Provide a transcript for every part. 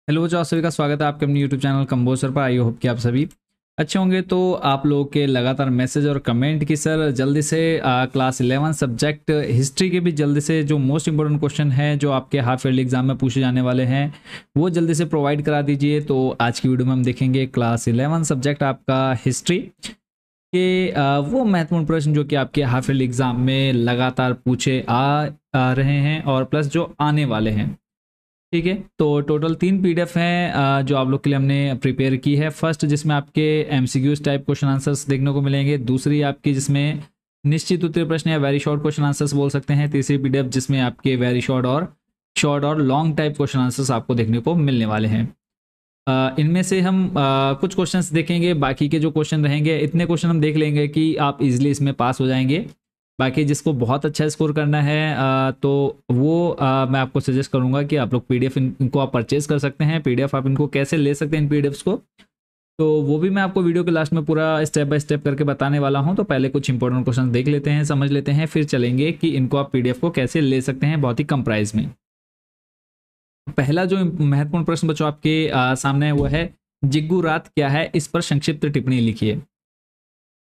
Hello बच्चों, आप सभी का स्वागत है आपके अपने यूट्यूब चैनल कंबोसर पर। आई होप कि आप सभी अच्छे होंगे। तो आप लोगों के लगातार मैसेज और कमेंट की सर जल्दी से क्लास 11 सब्जेक्ट हिस्ट्री के भी जल्दी से जो मोस्ट इंपोर्टेंट क्वेश्चन है जो आपके हाफ ईयरली एग्जाम में पूछे जाने वाले हैं वो जल्दी से प्रोवाइड करा दीजिए। तो आज की वीडियो में हम देखेंगे क्लास 11 सब्जेक्ट आपका हिस्ट्री के वो महत्वपूर्ण प्रश्न जो कि आपके हाफ ईयरली एग्जाम में लगातार पूछे आ रहे हैं और प्लस जो आने वाले हैं। ठीक है, तो टोटल 3 पीडीएफ हैं जो आप लोग के लिए हमने प्रिपेयर की है। फर्स्ट जिसमें आपके एमसीक्यूज टाइप क्वेश्चन आंसर्स देखने को मिलेंगे, दूसरी आपकी जिसमें निश्चित उत्तरीय प्रश्न या वेरी शॉर्ट क्वेश्चन आंसर्स बोल सकते हैं, तीसरी पीडीएफ जिसमें आपके वेरी शॉर्ट और लॉन्ग टाइप क्वेश्चन आंसर्स आपको देखने को मिलने वाले हैं। इनमें से हम कुछ क्वेश्चंस देखेंगे, बाकी के जो क्वेश्चन रहेंगे इतने क्वेश्चन हम देख लेंगे कि आप इजीली इसमें पास हो जाएंगे। बाकी जिसको बहुत अच्छा स्कोर करना है तो वो मैं आपको सजेस्ट करूंगा कि आप लोग पीडीएफ इनको आप परचेज कर सकते हैं। पीडीएफ आप इनको कैसे ले सकते हैं इन पीडीएफ्स को, तो वो भी मैं आपको वीडियो के लास्ट में पूरा स्टेप बाय स्टेप करके बताने वाला हूं। तो पहले कुछ इंपॉर्टेंट क्वेश्चन देख लेते हैं, समझ लेते हैं, फिर चलेंगे कि इनको आप पीडीएफ को कैसे ले सकते हैं बहुत ही कम प्राइस में। पहला जो महत्वपूर्ण प्रश्न बच्चों आपके सामने है वो है जिग्गुरात क्या है, इस पर संक्षिप्त टिप्पणी लिखिए।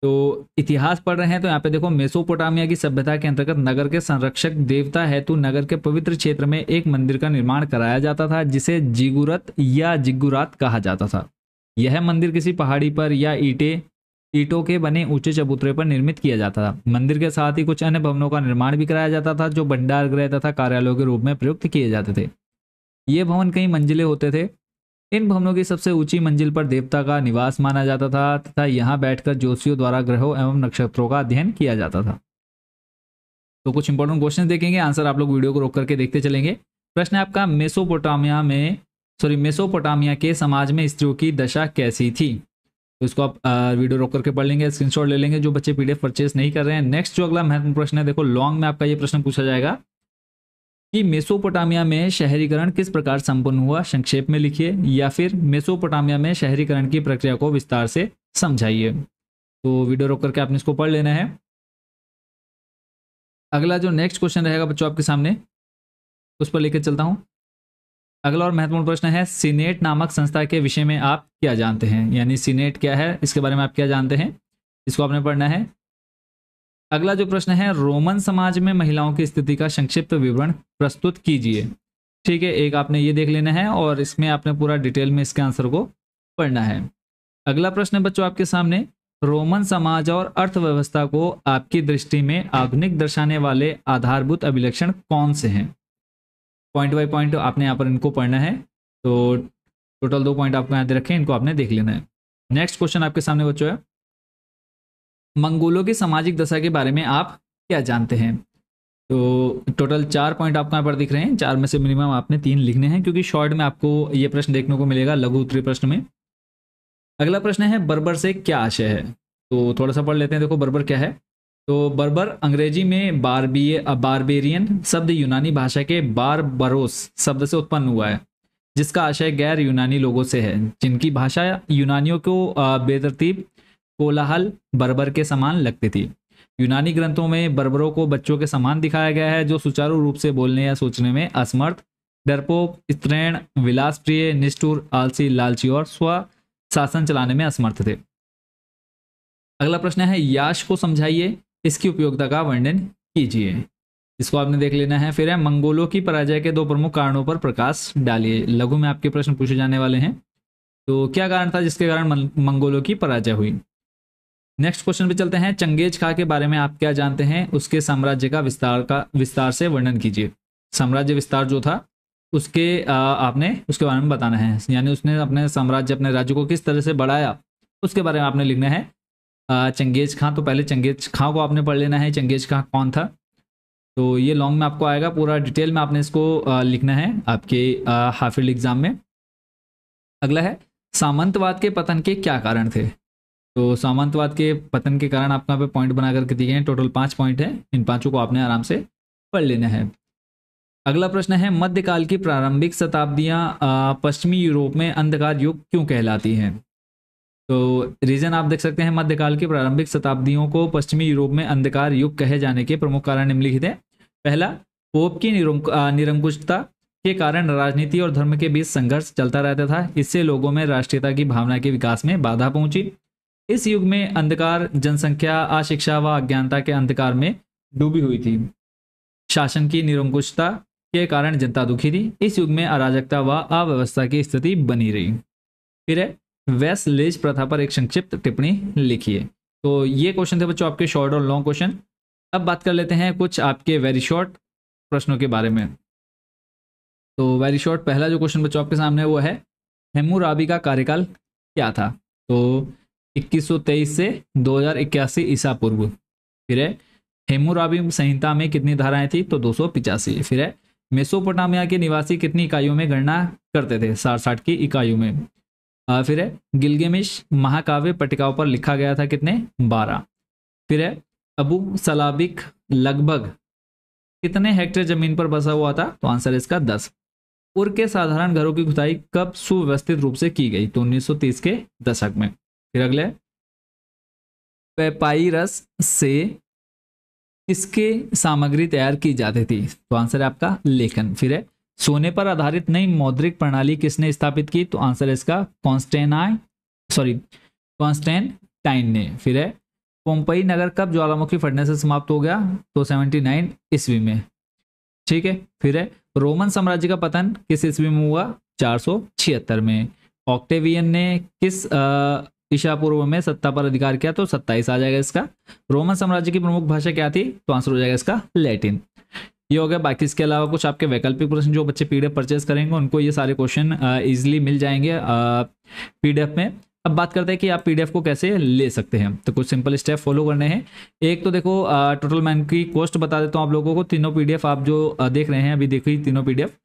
तो इतिहास पढ़ रहे हैं तो यहाँ पे देखो, मेसोपोटामिया की सभ्यता के अंतर्गत नगर के संरक्षक देवता हेतु नगर के पवित्र क्षेत्र में एक मंदिर का निर्माण कराया जाता था जिसे जिगुरत या जिग्गुरात कहा जाता था। यह मंदिर किसी पहाड़ी पर या ईंटों के बने ऊंचे चबूतरे पर निर्मित किया जाता था। मंदिर के साथ ही कुछ अन्य भवनों का निर्माण भी कराया जाता था जो भंडार गृह तथा कार्यालयों के रूप में प्रयुक्त किए जाते थे। ये भवन कई मंजिले होते थे। इन भवनों की सबसे ऊंची मंजिल पर देवता का निवास माना जाता था तथा यहाँ बैठकर ज्योतिषियों द्वारा ग्रहों एवं नक्षत्रों का अध्ययन किया जाता था। तो कुछ इंपॉर्टेंट क्वेश्चन देखेंगे, आंसर आप लोग वीडियो को रोक करके देखते चलेंगे। प्रश्न है आपका, मेसोपोटामिया के समाज में स्त्रियों की दशा कैसी थी। तो इसको आप वीडियो रोक करके पढ़ लेंगे, स्क्रीनशॉट ले लेंगे जो बच्चे पीडीएफ परचेस नहीं कर रहे हैं। नेक्स्ट जो अगला महत्वपूर्ण प्रश्न है, देखो लॉन्ग में आपका ये प्रश्न पूछा जाएगा कि मेसोपोटामिया में शहरीकरण किस प्रकार संपन्न हुआ, संक्षेप में लिखिए, या फिर मेसोपोटामिया में शहरीकरण की प्रक्रिया को विस्तार से समझाइए। तो वीडियो रोक करके आपने इसको पढ़ लेना है। अगला जो नेक्स्ट क्वेश्चन रहेगा बच्चों आपके सामने, उस पर लेकर चलता हूं। अगला और महत्वपूर्ण प्रश्न है, सीनेट नामक संस्था के विषय में आप क्या जानते हैं, यानी सीनेट क्या है, इसके बारे में आप क्या जानते हैं, इसको आपने पढ़ना है। अगला जो प्रश्न है, रोमन समाज में महिलाओं की स्थिति का संक्षिप्त विवरण प्रस्तुत कीजिए। ठीक है, एक आपने ये देख लेना है और इसमें आपने पूरा डिटेल में इसके आंसर को पढ़ना है। अगला प्रश्न है बच्चों आपके सामने, रोमन समाज और अर्थव्यवस्था को आपकी दृष्टि में आधुनिक दर्शाने वाले आधारभूत अभिलक्षण कौन से हैं। पॉइंट बाय पॉइंट आपने यहाँ पर इनको पढ़ना है। तो टोटल 2 पॉइंट आपको यहाँ दे रखे हैं, इनको आपने देख लेना है। नेक्स्ट क्वेश्चन आपके सामने बच्चों है, मंगोलों की सामाजिक दशा के बारे में आप क्या जानते हैं। तो टोटल 4 पॉइंट आपको यहाँ पर दिख रहे हैं, 4 में से मिनिमम आपने 3 लिखने हैं क्योंकि शॉर्ट में आपको ये प्रश्न देखने को मिलेगा लघु उत्तरीय प्रश्न में। अगला प्रश्न है, बर्बर से क्या आशय है। तो थोड़ा सा पढ़ लेते हैं। देखो बर्बर क्या है, तो बर्बर अंग्रेजी में बारबेरियन शब्द यूनानी भाषा के बारबरोस शब्द से उत्पन्न हुआ है जिसका आशय गैर यूनानी लोगों से है जिनकी भाषा यूनानियों को बेतरतीब कोलाहल बर्बर के समान लगती थी। यूनानी ग्रंथों में बर्बरों को बच्चों के समान दिखाया गया है जो सुचारू रूप से बोलने या सोचने में असमर्थ, डरपोक, स्त्रैण, विलासप्रिय, निष्ठुर, आलसी, लालची और स्व शासन चलाने में असमर्थ थे। अगला प्रश्न है, याश को समझाइए, इसकी उपयोगिता का वर्णन कीजिए। इसको आपने देख लेना है। फिर है, मंगोलों की पराजय के 2 प्रमुख कारणों पर प्रकाश डालिए। लघु में आपके प्रश्न पूछे जाने वाले हैं। तो क्या कारण था जिसके कारण मंगोलों की पराजय हुई। नेक्स्ट क्वेश्चन पे चलते हैं, चंगेज खां के बारे में आप क्या जानते हैं, उसके साम्राज्य का विस्तार से वर्णन कीजिए। साम्राज्य विस्तार जो था उसके आपने उसके बारे में बताना है, यानी उसने अपने साम्राज्य अपने राज्य को किस तरह से बढ़ाया उसके बारे में आपने लिखना है। चंगेज खां, तो पहले चंगेज खां को आपने पढ़ लेना है, चंगेज खां कौन था। तो ये लॉन्ग में आपको आएगा, पूरा डिटेल में आपने इसको लिखना है आपके हाफ ईयरली एग्जाम में। अगला है, सामंतवाद के पतन के क्या कारण थे। तो सामंतवाद के पतन के कारण आपको यहाँ पे पॉइंट बना करके दिए हैं। टोटल 5 पॉइंट है, इन 5 को आपने आराम से पढ़ लेना है। अगला प्रश्न है, मध्यकाल की प्रारंभिक शताब्दियां पश्चिमी यूरोप में अंधकार युग क्यों कहलाती हैं। तो रीजन आप देख सकते हैं, मध्यकाल की प्रारंभिक शताब्दियों को पश्चिमी यूरोप में अंधकार युग कहे जाने के प्रमुख कारण निम्नलिखित है। पहला, पोप की निरंकुशता के कारण राजनीति और धर्म के बीच संघर्ष चलता रहता था। इससे लोगों में राष्ट्रीयता की भावना के विकास में बाधा पहुंची। इस युग में अंधकार जनसंख्या अशिक्षा व अज्ञानता के अंधकार में डूबी हुई थी। शासन की निरंकुशता के कारण जनता दुखी थी। इस युग में अराजकता व अव्यवस्था की स्थिति बनी रही। फिर है वेस्टलेज प्रथा पर एक संक्षिप्त टिप्पणी लिखिए। तो ये क्वेश्चन थे बच्चों आपके शॉर्ट और लॉन्ग क्वेश्चन। अब बात कर लेते हैं कुछ आपके वेरी शॉर्ट प्रश्नों के बारे में। तो वेरी शॉर्ट पहला जो क्वेश्चन बच्चों आपके सामने वो है हैम्मुराबी का कार्यकाल क्या था। तो 2123 से 2081 ईसा पूर्व। फिर है हैम्मुराबी संहिता में कितनी धाराएं थी, तो 285। फिर है मेसोपोटामिया के निवासी कितनी इकाइयों में गणना करते थे, 60 की इकाइयों में। फिर है गिलगेमिश महाकाव्य पट्टिकाओं पर लिखा गया था कितने, 12। फिर है अबू सलाबिक लगभग कितने हेक्टेयर जमीन पर बसा हुआ था, तो आंसर इसका 10। उर के साधारण घरों की खुदाई कब सुव्यवस्थित रूप से की गई, तो 1930 के दशक में। फिर अगले पेपाइरस से किसके सामग्री तैयार की जाती थी, तो आंसर है आपका लेखन। फिर है सोने पर आधारित नई मौद्रिक प्रणाली किसने स्थापित की, तो आंसर है इसका कॉन्स्टेंटाइन ने। फिर है पोम्पई नगर कब ज्वालामुखी फटने से समाप्त हो गया, तो 79 ईस्वी में। ठीक है। फिर है रोमन साम्राज्य का पतन किस ईस्वी में हुआ, 476 में। ऑक्टेवियन ने किस ईसा पूर्व में सत्ता पर अधिकार किया, तो 27 आ जाएगा इसका। रोमन साम्राज्य की प्रमुख भाषा क्या थी, तो आंसर हो जाएगा इसका लैटिन। ये हो गया। बाकी इसके अलावा कुछ आपके वैकल्पिक प्रश्न जो बच्चे पीडीएफ परचेज करेंगे उनको ये सारे क्वेश्चन इजीली मिल जाएंगे पीडीएफ में। अब बात करते हैं कि आप पीडीएफ को कैसे ले सकते हैं। तो कुछ सिंपल स्टेप फॉलो करने हैं। एक तो देखो टोटल मैन की कॉस्ट बता देता हूँ आप लोगों को। तीनों पीडीएफ आप जो देख रहे हैं अभी देखिए तीनों पीडीएफ,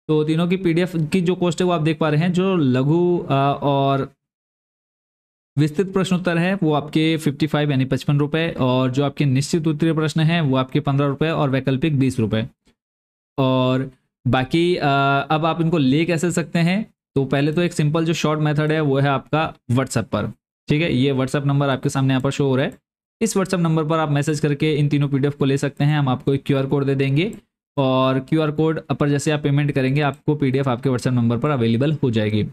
तो तीनों की पीडीएफ की जो कॉस्ट है वो आप देख पा रहे हैं। जो लघु और विस्तृत प्रश्नोत्तर है वो आपके 55 यानी 55 रुपये, और जो आपके निश्चित उत्तरीय प्रश्न है वो आपके 15 रुपये और वैकल्पिक 20 रुपये। और बाकी अब आप इनको ले कैसे सकते हैं, तो पहले तो एक सिंपल जो शॉर्ट मेथड है वो है आपका व्हाट्सएप पर। ठीक है, ये व्हाट्सएप नंबर आपके सामने यहाँ पर शो हो रहा है। इस व्हाट्सएप नंबर पर आप मैसेज करके इन तीनों पीडीएफ को ले सकते हैं। हम आपको एक क्यूआर कोड दे देंगे और क्यूआर कोड पर जैसे आप पेमेंट करेंगे आपको पीडीएफ आपके व्हाट्सएप नंबर पर अवेलेबल हो जाएगी।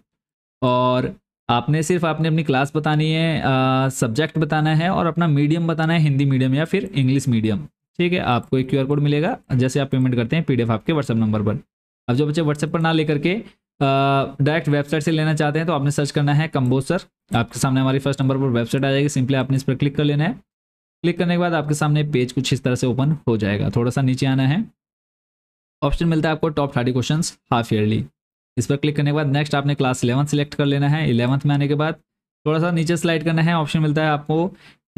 और आपने सिर्फ आपने अपनी क्लास बतानी है, सब्जेक्ट बताना है और अपना मीडियम बताना है, हिंदी मीडियम या फिर इंग्लिश मीडियम। ठीक है, आपको एक क्यूआर कोड मिलेगा जैसे आप पेमेंट करते हैं पीडीएफ आपके व्हाट्सएप नंबर पर। अब जो बच्चे व्हाट्सएप पर ना लेकर के डायरेक्ट वेबसाइट से लेना चाहते हैं तो आपने सर्च करना है कंबोसर। आपके सामने हमारी फर्स्ट नंबर पर वेबसाइट आ जाएगी, सिंपली आपने इस पर क्लिक कर लेना है। क्लिक करने के बाद आपके सामने पेज कुछ इस तरह से ओपन हो जाएगा। थोड़ा सा नीचे आना है, ऑप्शन मिलता है आपको टॉप 30 क्वेश्चंस हाफ ईयरली। इस पर क्लिक करने के बाद नेक्स्ट आपने क्लास 11 सेलेक्ट कर लेना है। 11th में आने के बाद थोड़ा सा नीचे स्लाइड करना है, ऑप्शन मिलता है आपको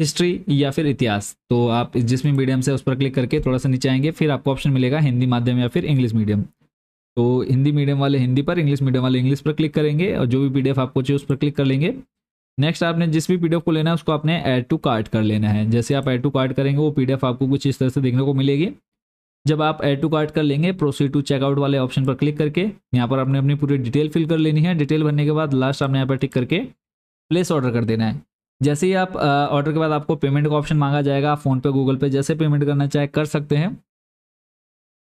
हिस्ट्री या फिर इतिहास। तो आप जिसमें मीडियम से उस पर क्लिक करके थोड़ा सा नीचे आएंगे, फिर आपको ऑप्शन मिलेगा हिंदी माध्यम या फिर इंग्लिश मीडियम। तो हिंदी मीडियम वाले हिंदी पर, इंग्लिश मीडियम वाले इंग्लिश पर क्लिक करेंगे और जो भी पीडीएफ आपको चाहिए उस पर क्लिक कर लेंगे। नेक्स्ट आपने जिस भी पीडीएफ को लेना है उसको आपने ऐड टू कार्ट कर लेना है। जैसे आप ऐड टू कार्ट करेंगे वो पीडीएफ आपको कुछ इस तरह से देखने को मिलेगी। जब आप ऐड टू कार्ट कर लेंगे प्रोसीड टू चेकआउट वाले ऑप्शन पर क्लिक करके यहाँ पर आपने अपनी पूरी डिटेल फिल कर लेनी है। डिटेल भरने के बाद लास्ट आपने यहाँ पर टिक करके प्लेस ऑर्डर कर देना है। जैसे ही आप ऑर्डर के बाद आपको पेमेंट का ऑप्शन मांगा जाएगा, आप फोन पे गूगल पे जैसे पेमेंट करना चाहे कर सकते हैं।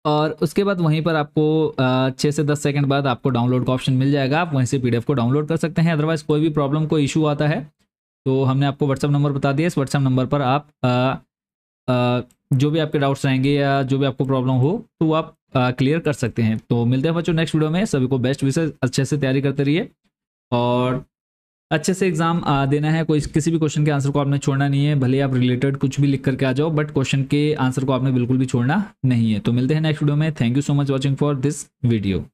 और उसके बाद वहीं पर आपको 6 से 10 सेकंड बाद आपको डाउनलोड का ऑप्शन मिल जाएगा, आप वहीं से पीडीएफ को डाउनलोड कर सकते हैं। अदरवाइज कोई भी प्रॉब्लम कोई इशू आता है तो हमने आपको व्हाट्सएप नंबर बता दिया, इस व्हाट्सएप नंबर पर आप जो भी आपके डाउट्स रहेंगे या जो भी आपको प्रॉब्लम हो तो वो आप क्लियर कर सकते हैं। तो मिलते हैं बच्चों नेक्स्ट वीडियो में। सभी को बेस्ट विशेष, अच्छे से तैयारी करते रहिए और अच्छे से एग्जाम देना है। कोई किसी भी क्वेश्चन के आंसर को आपने छोड़ना नहीं है, भले आप रिलेटेड कुछ भी लिख करके आ जाओ, बट क्वेश्चन के आंसर को आपने बिल्कुल भी छोड़ना नहीं है। तो मिलते हैं नेक्स्ट वीडियो में। Thank you so much watching for this video.